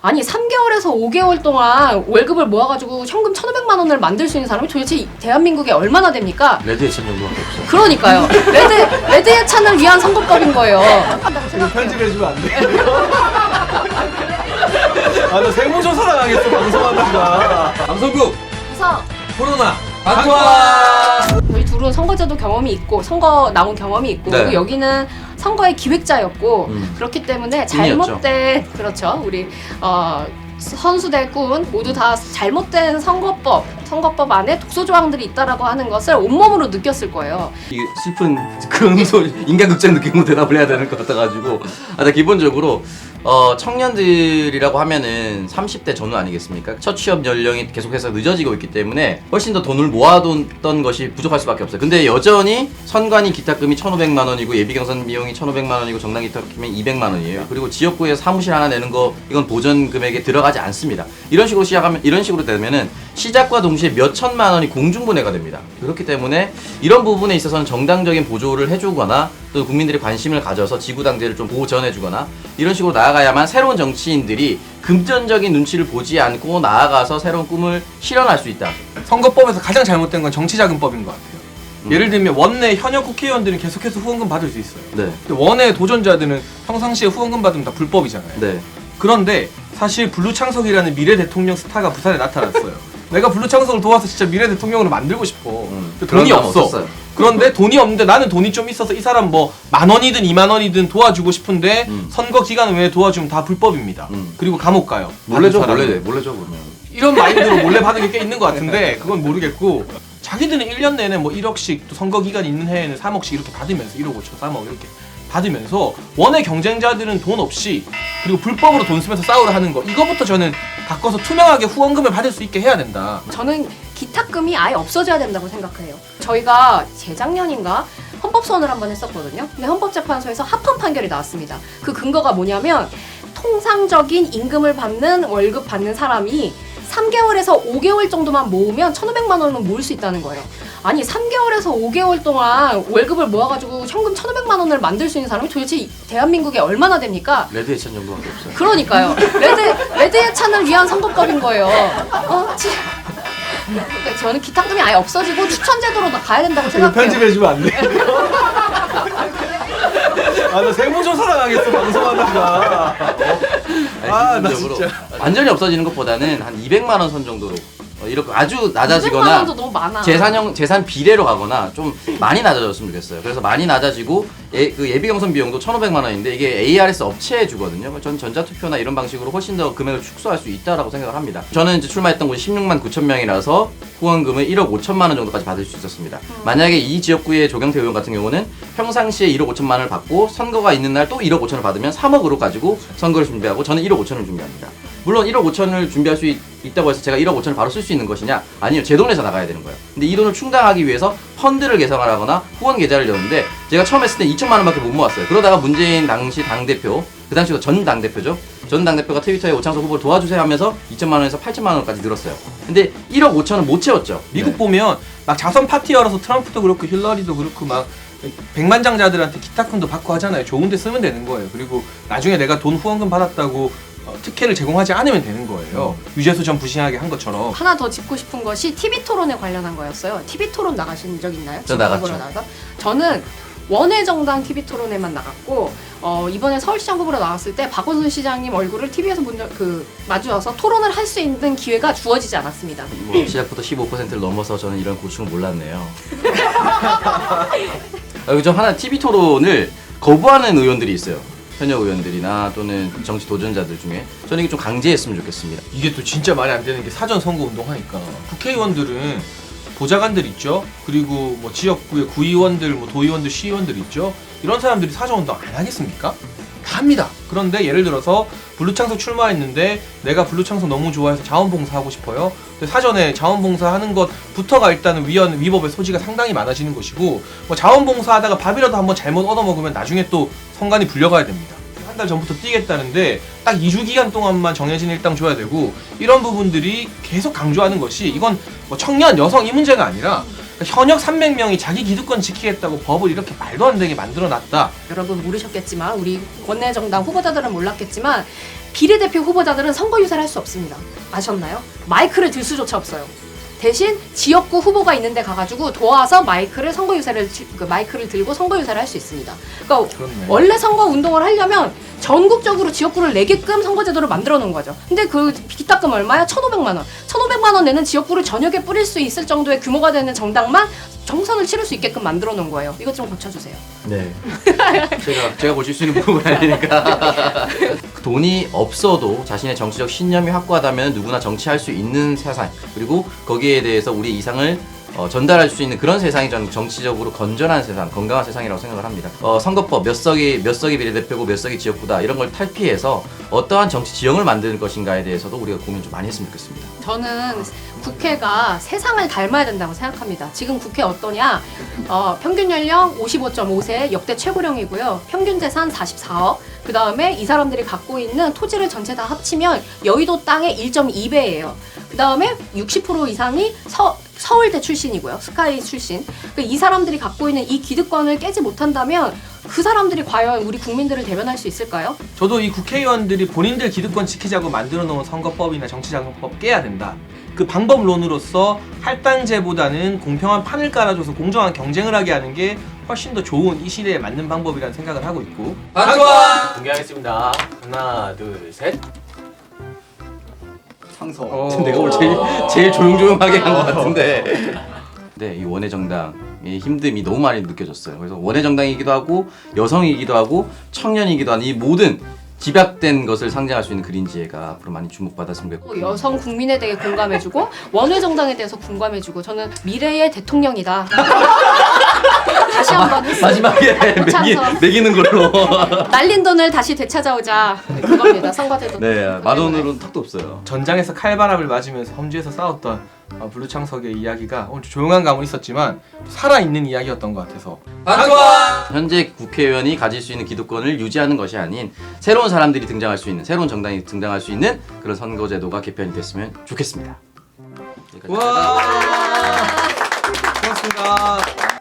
아니 3개월에서 5개월 동안 월급을 모아가지고 현금 1,500만 원을 만들 수 있는 사람이 도대체 대한민국에 얼마나 됩니까? 레드 예찬 정도밖에 없어요. 그러니까요. 레드 예찬을 위한 선거법인 거예요. 이거 편집해주면 안 돼? 아, 나 세무조사 당하겠어, 방송하다가. 방송국 그래서 코로나 방토화. 저희 둘은 선거제도 경험이 있고 선거 나온 경험이 있고 네. 그리고 여기는 선거의 기획자였고 그렇기 때문에 잘못된 그렇죠 우리 선수들 군 모두 다 잘못된 선거법 안에 독소 조항들이 있다라고 하는 것을 온몸으로 느꼈을 거예요. 이 슬픈 금소 인간극장 느낌으로 대답을 해야 되는 것 같아가지고 기본적으로 청년들이라고 하면은 30대 전후 아니겠습니까? 첫 취업 연령이 계속해서 늦어지고 있기 때문에 훨씬 더 돈을 모아뒀던 것이 부족할 수밖에 없어요. 근데 여전히 선관위 기탁금이 1,500만 원이고 예비경선 비용이 1,500만 원이고 정당 기탁금이 200만 원이에요. 그리고 지역구에서 사무실 하나 내는 거 이건 보전 금액에 들어가지 않습니다. 이런 식으로 되면은 시작과 동시에 몇 천만 원이 공중분해가 됩니다. 그렇기 때문에 이런 부분에 있어서는 정당적인 보조를 해주거나 또 국민들이 관심을 가져서 지구당제를 좀 보전해주거나 이런 식으로 나아가야만 새로운 정치인들이 금전적인 눈치를 보지 않고 나아가서 새로운 꿈을 실현할 수 있다. 선거법에서 가장 잘못된 건 정치자금법인 것 같아요. 예를 들면 원내 현역 국회의원들은 계속해서 후원금 받을 수 있어요. 네. 근데 원내 도전자들은 평상시에 후원금 받으면 다 불법이잖아요. 네. 그런데 사실 블루창석이라는 미래 대통령 스타가 부산에 나타났어요. 내가 블루창석을 도와서 진짜 미래 대통령으로 만들고 싶어. 근데 돈이 없어. 없었어요. 그런데 돈이 없는데 나는 돈이 좀 있어서 이 사람 뭐 10,000원이든 20,000원이든 도와주고 싶은데 선거 기간 외에 도와주면 다 불법입니다. 그리고 감옥 가요. 몰래 줘, 받은 사람은. 몰래 줘 그러면. 이런 마인드로 몰래 받은 게 꽤 있는 것 같은데 그건 모르겠고 자기들은 1년 내내 뭐 1억씩 또 선거 기간 있는 해에는 3억씩 이렇게 받으면서 1억 5천 3억 이렇게 받으면서 원외 경쟁자들은 돈 없이 그리고 불법으로 돈 쓰면서 싸우려 하는 거 이거부터 저는 바꿔서 투명하게 후원금을 받을 수 있게 해야 된다. 저는 기탁금이 아예 없어져야 된다고 생각해요. 저희가 재작년인가 헌법소원을 한번 했었거든요. 근데 헌법재판소에서 합헌 판결이 나왔습니다. 그 근거가 뭐냐면 통상적인 임금을 받는 월급 받는 사람이 3개월에서 5개월 정도만 모으면 1,500만 원은 모을 수 있다는 거예요. 아니 3개월에서 5개월 동안 월급을 모아가지고 현금 1,500만 원을 만들 수 있는 사람이 도대체 대한민국에 얼마나 됩니까? 레드 예찬 정도밖에 없어요. 그러니까요. 레드 예찬을 위한 선거법인 거예요. 그러니까 저는 기탁금이 아예 없어지고 추천제도로 가야 된다고 이거 생각해요. 편집해주면 안 돼? 아, 나 세무조사 당하겠어, 방송하다가. 아, 나 기본적으로 진짜. 완전히 없어지는 것보다는 한 200만 원 선 정도로 이렇게 아주 200만 낮아지거나 원도 너무 많아. 재산 비례로 가거나 좀 많이 낮아졌으면 좋겠어요. 그래서 많이 낮아지고 그 예비경선 비용도 1,500만 원인데 이게 ARS 업체에 주거든요. 전 전자투표나 이런 방식으로 훨씬 더 금액을 축소할 수 있다라고 생각을 합니다. 저는 이제 출마했던 곳이 16만 9천 명이라서 후원금을 1억 5천만 원 정도까지 받을 수 있었습니다. 만약에 이 지역구의 조경태 의원 같은 경우는 평상시에 1억 5천만 원을 받고 선거가 있는 날 또 1억 5천을 받으면 3억으로 가지고 선거를 준비하고 저는 1억 5천을 준비합니다. 물론 1억 5천을 준비할 수 있다고 해서 제가 1억 5천을 바로 쓸 수 있는 것이냐? 아니요. 제 돈에서 나가야 되는 거예요. 근데 이 돈을 충당하기 위해서 펀드를 개설을 하거나 후원 계좌를 여는데 제가 처음 했을 때 2천만 원밖에 못 모았어요. 그러다가 문재인 당시 당대표, 그 당시도 전 당대표죠. 전 당대표가 트위터에 오창석 후보를 도와주세요 하면서 2천만 원에서 8천만 원까지 늘었어요. 근데 1억 5천은 못 채웠죠. 미국 보면 막 자선 파티 열어서 트럼프도 그렇고 힐러리도 그렇고 막 백만장자들한테 기탁금도 받고 하잖아요. 좋은 데 쓰면 되는 거예요. 그리고 나중에 내가 돈 후원금 받았다고 특혜를 제공하지 않으면 되는 거예요. 유재수 전 부시하게 한 것처럼. 하나 더 짚고 싶은 것이 TV 토론에 관련한 거였어요. TV 토론 나가신 적 있나요? 저 나갔죠. 나가서? 저는 원외 정당 TV 토론에만 나갔고 이번에 서울시장 후보로 나왔을 때 박원순 시장님 얼굴을 TV에서 마주쳐서 토론을 할 수 있는 기회가 주어지지 않았습니다. 뭐 시작부터 15%를 넘어서 저는 이런 고충을 몰랐네요. 좀 하나 TV 토론을 거부하는 의원들이 있어요. 현역 의원들이나 또는 정치 도전자들 중에 저는 이게 좀 강제했으면 좋겠습니다. 이게 또 진짜 말이 안 되는 게 사전 선거 운동하니까 국회의원들은 보좌관들 있죠. 그리고 뭐 지역구의 구의원들, 뭐 도의원들, 시의원들 있죠. 이런 사람들이 사전 운동 안 하겠습니까? 다 합니다. 그런데 예를 들어서 블루창석 출마했는데 내가 블루창석 너무 좋아해서 자원봉사 하고 싶어요. 근데 사전에 자원봉사 하는 것부터가 일단은 위법의 소지가 상당히 많아지는 것이고 뭐 자원봉사 하다가 밥이라도 한번 잘못 얻어먹으면 나중에 또 선관위 불려가야 됩니다. 한 달 전부터 뛰겠다는데 딱 2주 기간 동안만 정해진 일당 줘야 되고 이런 부분들이 계속 강조하는 것이 이건 뭐 청년, 여성 이 문제가 아니라 현역 300명이 자기 기득권 지키겠다고 법을 이렇게 말도 안 되게 만들어놨다. 여러분 모르셨겠지만 우리 원내 정당 후보자들은 몰랐겠지만 비례대표 후보자들은 선거 유세를 할 수 없습니다. 아셨나요? 마이크를 들 수조차 없어요. 대신 지역구 후보가 있는데 가가지고 도와서 마이크를 들고 선거 유세를 할 수 있습니다. 그러니까 그렇네. 원래 선거 운동을 하려면 전국적으로 지역구를 내게끔 선거제도를 만들어 놓은 거죠. 근데 그 기탁금 얼마야? 1,500만 원. 1,500만 원 내는 지역구를 전역에 뿌릴 수 있을 정도의 규모가 되는 정당만 정선을 치를 수 있게끔 만들어 놓은 거예요. 이것 좀 고쳐주세요. 네. 제가 고칠 수 있는 부분이 아니니까. 돈이 없어도 자신의 정치적 신념이 확고하다면 누구나 정치할 수 있는 세상, 그리고 거기에 대해서 우리 이상을 전달할 수 있는 그런 세상이 저는 정치적으로 건전한 세상, 건강한 세상이라고 생각을 합니다. 선거법 몇 석이 비례대표고 몇 석이 지역구다 이런 걸 탈피해서 어떠한 정치 지형을 만드는 것인가에 대해서도 우리가 고민 좀 많이 했으면 좋겠습니다. 저는 국회가 세상을 닮아야 된다고 생각합니다. 지금 국회 어떠냐? 평균 연령 55.5세 역대 최고령이고요. 평균 재산 44억. 그 다음에 이 사람들이 갖고 있는 토지를 전체 다 합치면 여의도 땅의 1.2배예요. 그 다음에 60% 이상이 서울대 출신이고요. 스카이 출신. 그러니까 이 사람들이 갖고 있는 이 기득권을 깨지 못한다면 그 사람들이 과연 우리 국민들을 대변할 수 있을까요? 저도 이 국회의원들이 본인들 기득권 지키자고 만들어 놓은 선거법이나 정치자금법 깨야 된다. 그 방법론으로서 할당제보다는 공평한 판을 깔아줘서 공정한 경쟁을 하게 하는 게 훨씬 더 좋은 이 시대에 맞는 방법이라는 생각을 하고 있고. 방송원 공개하겠습니다. 하나, 둘, 셋. 상서. 내가 오늘 제일 조용조용하게 한 것 같은데. 네, 이 원외 정당의 힘듦이 너무 많이 느껴졌어요. 그래서 원외 정당이기도 하고 여성이기도 하고 청년이기도 한 이 모든 집약된 것을 상징할 수 있는 그린지혜가 앞으로 많이 주목받았으면 좋겠고, 여성 국민에 대해 공감해주고 원외 정당에 대해서 공감해주고 저는 미래의 대통령이다. 다시 한번 마지막에 고창석. 매기는 걸로. 날린 돈을 다시 되찾아오자. 그겁니다. 선거제도. 네, 만원으로는 턱도 없어요. 전장에서 칼바람을 맞으면서 험지에서 싸웠던 블루창석의 이야기가 오늘 조용한 감은 있었지만 살아있는 이야기였던 것 같아서. 방송원 현재 국회의원이 가질 수 있는 기득권을 유지하는 것이 아닌 새로운 사람들이 등장할 수 있는, 새로운 정당이 등장할 수 있는 그런 선거제도가 개편이 됐으면 좋겠습니다. 와, 고맙습니다.